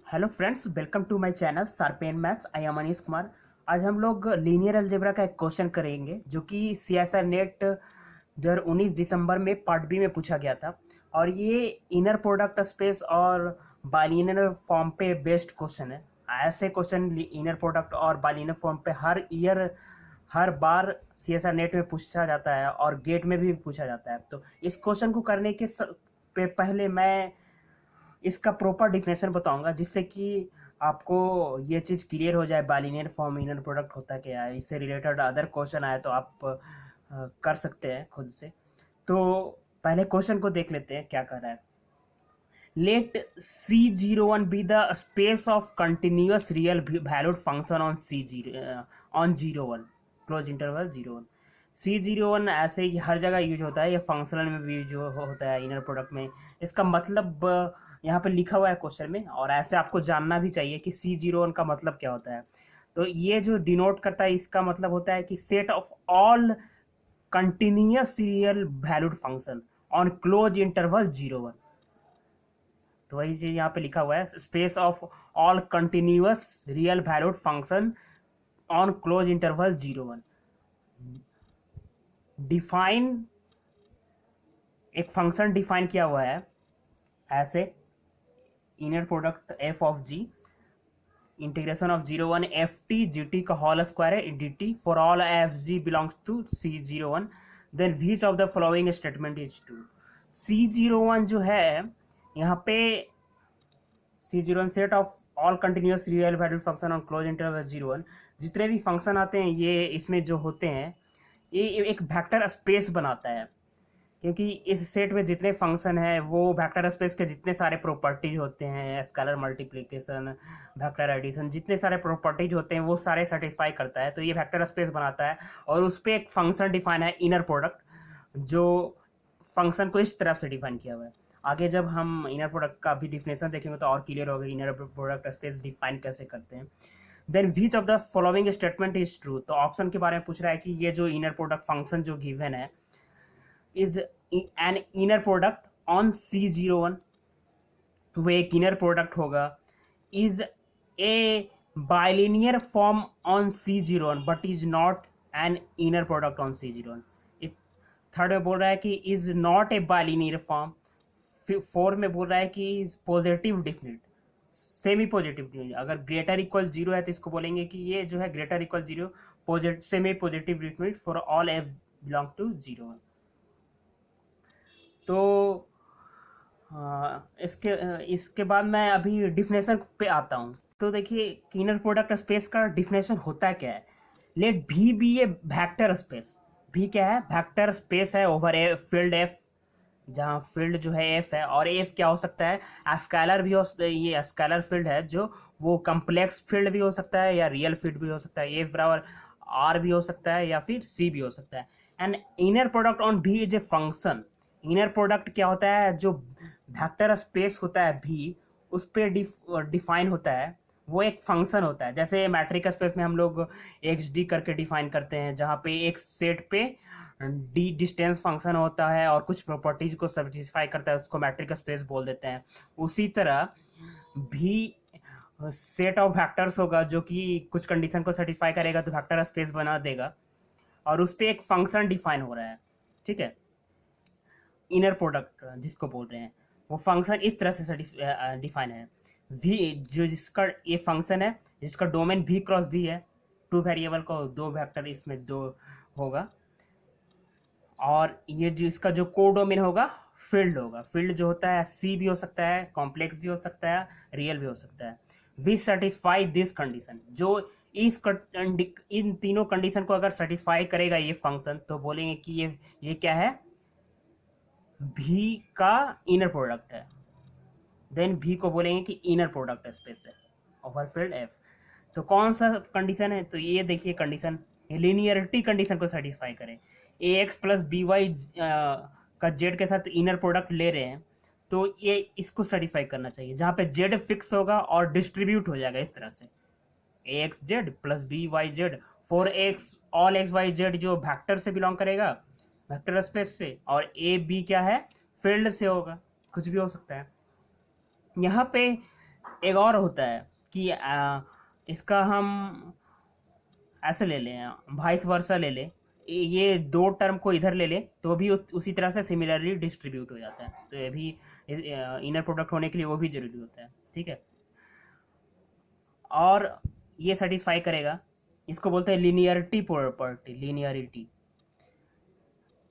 Hello friends, welcome to my channel sharpen maths. I am Anish Kumar. आज हम लोग linear algebra का एक क्वेश्चन करेंगे जो कि सीएसआर नेट 2019 दिसंबर में पार्ट बी में पूछा गया था। और ये इनर प्रोडक्ट स्पेस और बाइलिनियर फॉर्म पे बेस्ड क्वेश्चन है। ऐसे क्वेश्चन इनर प्रोडक्ट और बाइलिनियर फॉर्म पे हर ईयर हर बार सीएसआर नेट में पूछा जाता है और गेट में भी पूछा जाता है। तो इस क्वेश्चन को करने के पहले मैं इसका प्रॉपर डिफिनेशन बताऊंगा, जिससे कि आपको ये चीज़ क्लियर हो जाए बाइलिनियर फॉर्म इनर प्रोडक्ट होता क्या है। इससे रिलेटेड अदर क्वेश्चन आए तो आप कर सकते हैं खुद से। तो पहले क्वेश्चन को देख लेते हैं क्या कर रहा है। Let C01 be the space of continuous real valued function on C0 on 01 close interval 01। C01 ऐसे ही हर जगह यूज होता है, ये फंक्शनल में भी यूज होता है इनर प्रोडक्ट में। इसका मतलब यहाँ पे लिखा हुआ है क्वेश्चन में, और ऐसे आपको जानना भी चाहिए कि C01 का मतलब क्या होता है। तो ये जो डिनोट करता है, इसका मतलब होता है कि set of all continuous real valued function on close interval 01। तो वही चीज यहाँ पे लिखा हुआ है, space of all continuous real valued function on close interval 01। Define एक फंक्शन डिफाइन किया हुआ है ऐसे, inner product f of g integration of 01 f t g t का होल स्क्वायर है d t for all f g belongs to C01। Then which of the following statement is true. C01 जो है यहाँ पे C01 set of all continuous real valued function on close interval 01। जितने भी function आते हैं ये इसमें जो होते हैं, ये एक वेक्टर स्पेस बनाता है, क्योंकि इस सेट में जितने फंक्शन है वो वेक्टर स्पेस के जितने सारे प्रॉपर्टीज होते हैं, स्केलर मल्टीप्लिकेशन, वेक्टर एडिशन, जितने सारे प्रॉपर्टीज होते हैं वो सारे सेटिस्फाई करता है। तो ये वेक्टर स्पेस बनाता है और उस पर एक फंक्शन डिफाइन है इनर प्रोडक्ट, जो फंक्शन को इस तरफ से डिफाइन किया हुआ है। आगे जब हम इनर प्रोडक्ट का भी डिफिनेशन देखेंगे तो और क्लियर होगा इनर प्रोडक्ट स्पेस डिफाइन कैसे करते हैं। Then which of the following statement is true. तो ऑप्शन के बारे में पूछ रहा है कि ये जो इनर प्रोडक्ट फंक्शन जो गिवन है is an inner product on C01, वो एक इनर प्रोडक्ट होगा। Is a bilinear form on C01 but is not an inner product on C01। Third में बोल रहा है कि is not a bilinear form. Four में बोल रहा है कि is positive definite, semi positive. अगर ग्रेटर इक्वल 0 है तो इसको बोलेंगे कि ये जो है greater equal 0 semi positive definite for all f belong to 01। तो इसके बाद मैं अभी डिफिनेशन पे आता हूँ। तो देखिए इनर प्रोडक्ट स्पेस का डिफिनेशन होता क्या है। लेट भी बी ए वेक्टर स्पेस। भी क्या है? वेक्टर स्पेस है ओवर ए फील्ड एफ, जहाँ फील्ड जो है एफ है, और एफ क्या हो सकता है? स्केलर भी हो, ये स्केलर फील्ड है जो वो कम्प्लेक्स फील्ड भी हो सकता है या रियल फील्ड भी हो सकता है। एफ बराबर आर भी हो सकता है या फिर सी भी हो सकता है। एंड इनर प्रोडक्ट ऑन भी is a function. Inner product क्या होता है? जो वेक्टर स्पेस होता है भी, उस पर डिफाइन होता है, वो एक फंक्शन होता है। जैसे मैट्रिक स्पेस में हम लोग एक्स डी करके डिफाइन करते हैं, जहाँ पे एक सेट पे डी डिस्टेंस फंक्शन होता है और कुछ प्रॉपर्टीज को सेटिस्फाई करता है, उसको मैट्रिक स्पेस बोल देते हैं। उसी तरह भी सेट ऑफ वेक्टर्स होगा जो कि कुछ कंडीशन को सेटिस्फाई करेगा तो वेक्टर स्पेस बना देगा, और उस पर एक फंक्शन डिफाइन हो रहा है। ठीक है, इनर प्रोडक्ट जिसको बोल रहे हैं वो फंक्शन इस तरह से डिफाइन है। वी जो जिसका ये फंक्शन है जिसका डोमेन भी क्रॉस भी है, टू वेरिएबल को दो वेक्टर इसमें दो होगा, और ये जो इसका जो को डोमेन होगा फील्ड होगा। फील्ड जो होता है सी भी हो सकता है, कॉम्प्लेक्स भी हो सकता है, रियल भी हो सकता है। वी सेटिस्फाई दिस कंडीशन, जो इन तीनों कंडीशन को अगर सेटिस्फाई करेगा ये फंक्शन, तो बोलेंगे कि ये क्या है? भी का इनर प्रोडक्ट है। देन भी को बोलेंगे कि इनर प्रोडक्ट स्पेस है ओवर फील्ड एफ। तो कौन सा कंडीशन है? तो ये देखिए कंडीशन लीनियरिटी कंडीशन को सेटिस्फाई करे। ए एक्स प्लस बी वाई का जेड के साथ इनर प्रोडक्ट ले रहे हैं, तो ये इसको सेटिस्फाई करना चाहिए, जहाँ पे जेड फिक्स होगा और डिस्ट्रीब्यूट हो जाएगा इस तरह से। A X Z plus B Y Z for X all X Y Z, जो वेक्टर से बिलोंग करेगा, वेक्टर स्पेस से, और ए बी क्या है? फील्ड से होगा, कुछ भी हो सकता है। यहाँ पे एक और होता है कि इसका हम ऐसे ले लें, वाइस वर्सा ले लें, ये दो टर्म को इधर ले ले तो भी उसी तरह से सिमिलरली डिस्ट्रीब्यूट हो जाता है। तो ये भी इनर प्रोडक्ट होने के लिए वो भी जरूरी होता है, ठीक है। और ये सेटिस्फाई करेगा, इसको बोलते हैं linearity property, linearity.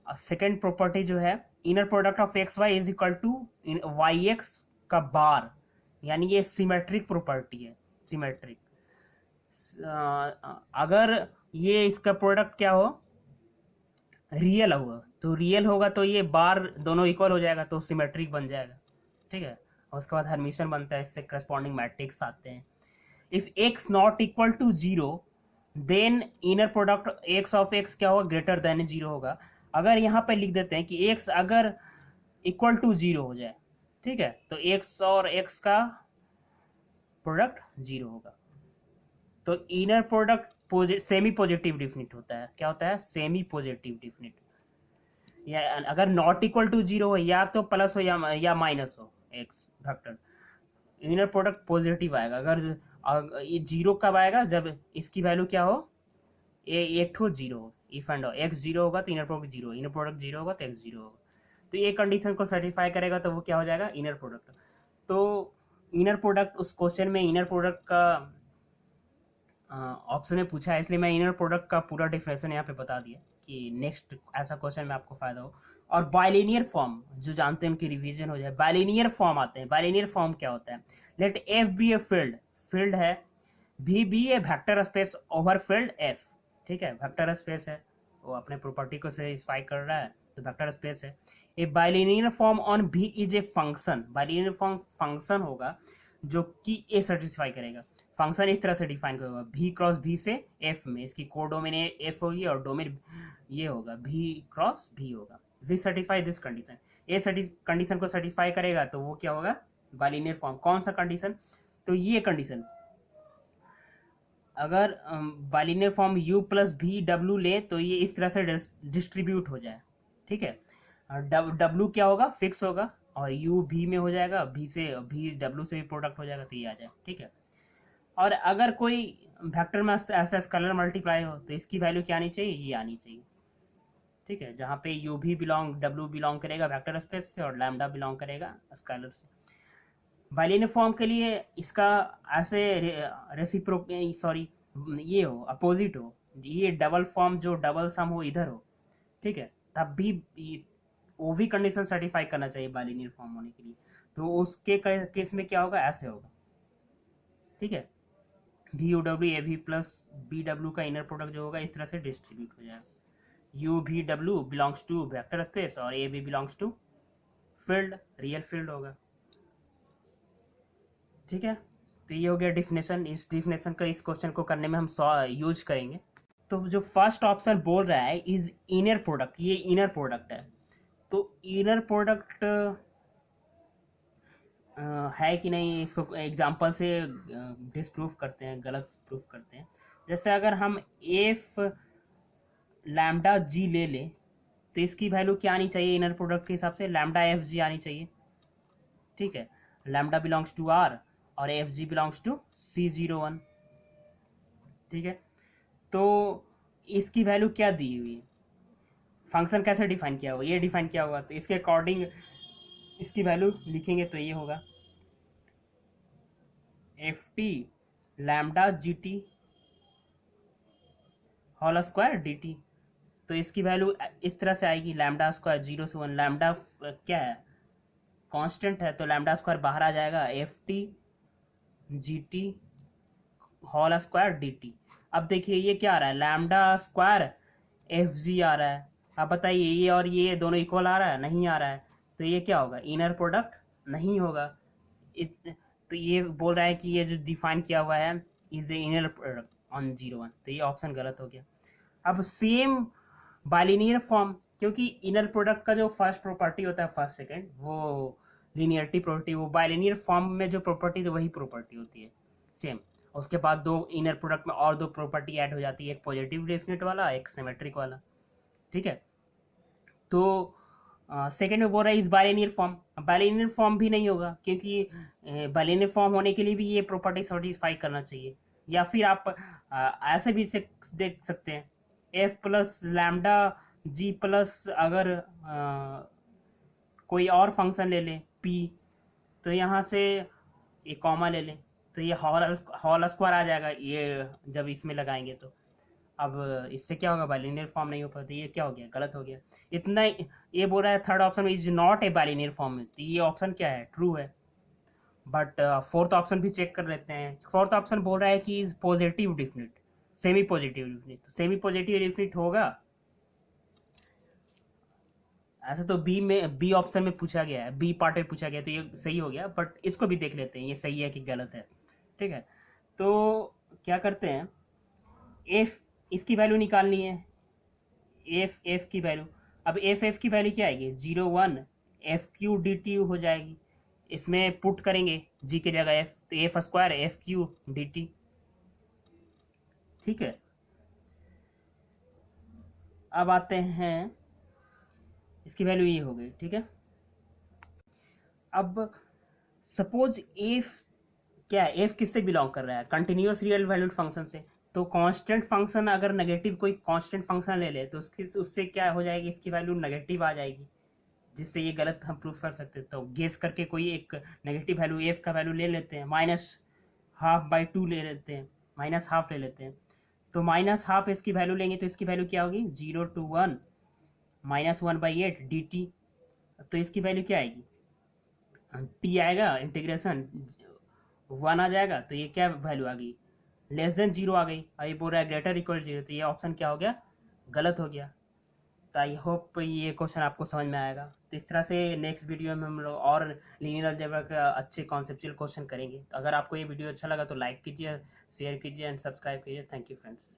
Second property जो है, inner product of x y is equal to y x का बार, यानी ये सिमेट्रिक प्रॉपर्टी है, सिमेट्रिक। अगर ये इसका प्रोडक्ट क्या हो, रियल होगा, तो रियल होगा तो ये बार दोनों इक्वल हो जाएगा तो सिमेट्रिक बन जाएगा, ठीक है। और उसके बाद हर्मिशन बनता है, इससे करस्पॉन्डिंग मैट्रिक्स आते हैं। If x not equal to zero then inner product x of x क्या होगा, ग्रेटर देन जीरो होगा। अगर यहाँ पे लिख देते हैं कि एक्स अगर इक्वल टू जीरो हो जाए, ठीक है, तो एक्स और एक्स का प्रोडक्ट जीरो होगा। तो inner product semi positive definite होता है। क्या होता है, सेमी पॉजिटिव डिफिनिट। या अगर नॉट इक्वल टू जीरो हो, या तो प्लस हो या माइनस हो x vector, inner product positive आएगा। अगर ये जीरो कब आएगा, जब इसकी वैल्यू क्या हो, एक ठो जीरो हो। इफ एंड एक्स जीरो होगा तो inner product zero, inner product zero होगा तो एक्स जीरो होगा। तो ये कंडीशन को सेटिस्फाई करेगा तो वो क्या हो जाएगा, इनर प्रोडक्ट। तो इनर प्रोडक्ट, उस क्वेश्चन में इनर प्रोडक्ट का ऑप्शन में पूछा है, इसलिए मैं इनर प्रोडक्ट का पूरा डिफिनेशन यहाँ पे बता दिया कि नेक्स्ट ऐसा क्वेश्चन में आपको फायदा हो। और बाइलिनियर फॉर्म जो जानते हैं उनकी रिवीजन हो जाए। बाइलिनियर फॉर्म आते हैं। बाइलिनियर फॉर्म क्या होता है, let F be a field, field है, भी be a vector space over field F, ठीक है, वेक्टर स्पेस है, वो अपने प्रॉपर्टी को सेटिस्फाई कर रहा है तो वेक्टर स्पेस है। ए बाइलिनियर फॉर्म ऑन भी is a function, bilinear form function होगा जो कि ए सेटिस्फाई करेगा। फंक्शन इस तरह से डिफाइन करेगा, भी क्रॉस भी से एफ में, इसकी कोडोमेन एफ होगी और डोमेन ये होगा, भी क्रॉस भी होगा। V satisfy this condition, a condition को सेटिस्फाई करेगा तो वो क्या होगा, बाइलिनियर फॉर्म। कौन सा कंडीशन, तो ये कंडीशन, अगर बाइलिनियर फॉर्म u प्लस भी डब्ल्यू ले तो ये इस तरह से डिस्ट्रीब्यूट हो जाए, ठीक है। w क्या होगा, फिक्स होगा, और u भी में हो जाएगा, भी से भी w से भी प्रोडक्ट हो जाएगा तो ये आ जाए, ठीक है। और अगर कोई वेक्टर में ऐसा स्केलर मल्टीप्लाई हो तो इसकी वैल्यू क्या आनी चाहिए, ये आनी चाहिए, ठीक है, जहाँ पे u भी w बिलोंग करेगा वेक्टर स्पेस से और लैम्डा बिलोंग करेगा स्केलर से। बाइलिनियर फॉर्म के लिए इसका ऐसे सॉरी ये हो, अपोजिट हो, ये डबल फॉर्म जो डबल सम हो इधर हो, ठीक है, तब भी वो भी कंडीशन सेटिस्फाई करना चाहिए बाइलिनियर फॉर्म होने के लिए। तो उसके केस में क्या होगा, ऐसे होगा, ठीक है, भी यू डब्ल्यू ए भी प्लस बी डब्ल्यू का इनर प्रोडक्ट जो होगा इस तरह से डिस्ट्रीब्यूट हो जाएगा। यू भी डब्ल्यू बिलोंग्स टू वेक्टर स्पेस और ए भी belongs to field, real field होगा, ठीक है। तो ये हो गया डिफिनेशन। इस डिफिनेशन का इस क्वेश्चन को करने में हम यूज करेंगे। तो जो फर्स्ट ऑप्शन बोल रहा है इज इनर प्रोडक्ट, ये इनर प्रोडक्ट है। तो इनर प्रोडक्ट है कि नहीं, इसको एग्जांपल से डिसप्रूफ करते हैं, गलत प्रूफ करते हैं। जैसे अगर हम एफ लैम्डा जी ले लें तो इसकी वैल्यू क्या आनी चाहिए, इनर प्रोडक्ट के हिसाब से लैम्डा एफ जी आनी चाहिए, ठीक है। लैम्डा बिलोंग्स टू आर और f g belongs to C01, ठीक है। तो इसकी वैल्यू क्या दी हुई है, फंक्शन कैसे डिफाइन किया हुआ, ये डिफाइन किया हुआ, तो इसके अकॉर्डिंग इसकी वैल्यू लिखेंगे तो ये होगा f t lambda g t whole square d t. तो इसकी वैल्यू इस तरह से आएगी, लैम्डा स्क्वायर 0 से 1, लैम्डा क्या है, कांस्टेंट है, तो लैम्डा स्क्वायर बाहर आ जाएगा, f t g t whole square d t. अब देखिए ये क्या आ रहा है, लैम्डा स्क्वायर एफ जी आ रहा है। अब बताइए ये और ये दोनों इक्वल आ रहा है, नहीं आ रहा है, तो ये क्या होगा, इनर प्रोडक्ट नहीं होगा। तो ये बोल रहा है कि ये जो डिफाइन किया हुआ है is a inner product on 01, तो ये ऑप्शन गलत हो गया। अब सेम बाइलिनियर फॉर्म, क्योंकि इनर प्रोडक्ट का जो फर्स्ट प्रॉपर्टी होता है, फर्स्ट सेकंड, वो लीनियरिटी प्रॉपर्टी, वो बाइलिनियर फॉर्म में जो प्रॉपर्टी है वही प्रॉपर्टी होती है सेम। उसके बाद दो इनर प्रोडक्ट में और दो प्रॉपर्टी ऐड हो जाती है, एक पॉजिटिव डेफिनेट वाला, एक सिमेट्रिक वाला, ठीक है। तो सेकेंड में बोल रहा है इस बाइलिनियर फॉर्म। बाइलिनियर फॉर्म भी नहीं होगा, क्योंकि बाइलिनियर फॉर्म होने के लिए भी ये प्रॉपर्टी सेटिस्फाई करना चाहिए। या फिर आप ऐसे भी इसे देख सकते हैं, एफ प्लस लैम्डा जी प्लस अगर कोई और फंक्शन ले लें पी, तो यहाँ से ये कॉमा ले लें तो ये हॉल स्क्वायर आ जाएगा, ये जब इसमें लगाएंगे तो। अब इससे क्या होगा, बाइलिनियर फॉर्म नहीं हो पाता, ये क्या हो गया, गलत हो गया। इतना ये बोल रहा है third option is not a bilinear form में, तो ये ऑप्शन क्या है, ट्रू है। बट फोर्थ ऑप्शन भी चेक कर लेते हैं। फोर्थ ऑप्शन बोल रहा है कि is positive definite, semi positive definite, तो सेमी पॉजिटिव डिफिनिट होगा। ऐसा तो बी ऑप्शन में पूछा गया है, बी पार्ट में पूछा गया, तो ये सही हो गया। बट इसको भी देख लेते हैं ये सही है कि गलत है। ठीक है, तो क्या करते हैं, एफ इसकी वैल्यू निकालनी है, एफ की वैल्यू। अब एफ की वैल्यू क्या आएगी, 0 1 एफ क्यू डी टी हो जाएगी। इसमें पुट करेंगे जी की जगह एफ, तो F square F Q D T. ठीक है, अब आते हैं, इसकी वैल्यू ये हो गई। ठीक है, अब सपोज एफ क्या है, एफ किससे बिलोंग कर रहा है, कंटिन्यूअस रियल वैल्यूड फंक्शन से। तो कांस्टेंट फंक्शन अगर नेगेटिव कोई कांस्टेंट फंक्शन ले ले तो उससे क्या हो जाएगी, इसकी वैल्यू नेगेटिव आ जाएगी, जिससे ये गलत हम प्रूफ कर सकते हैं। तो गेस करके कोई एक नेगेटिव वैल्यू एफ का वैल्यू ले लेते हैं, -12/2 ले लेते हैं, -12 ले लेते हैं। तो -12 इसकी वैल्यू लेंगे तो इसकी वैल्यू क्या होगी, 0 to 1 -1/8 डी टी। तो इसकी वैल्यू क्या आएगी, टी आएगा, इंटीग्रेशन 1 आ जाएगा, तो ये क्या वैल्यू आ गई, <0 आ गई। अभी बोल रहा है >0, तो ये ऑप्शन क्या हो गया, गलत हो गया। तो आई होप ये क्वेश्चन आपको समझ में आएगा। तो इस तरह से नेक्स्ट वीडियो में हम लोग और लीनियर अलजेब्रा का अच्छे कॉन्सेप्चुअल क्वेश्चन करेंगे। तो अगर आपको ये वीडियो अच्छा लगा तो लाइक कीजिए, शेयर कीजिए एंड सब्सक्राइब कीजिए। Thank you friends.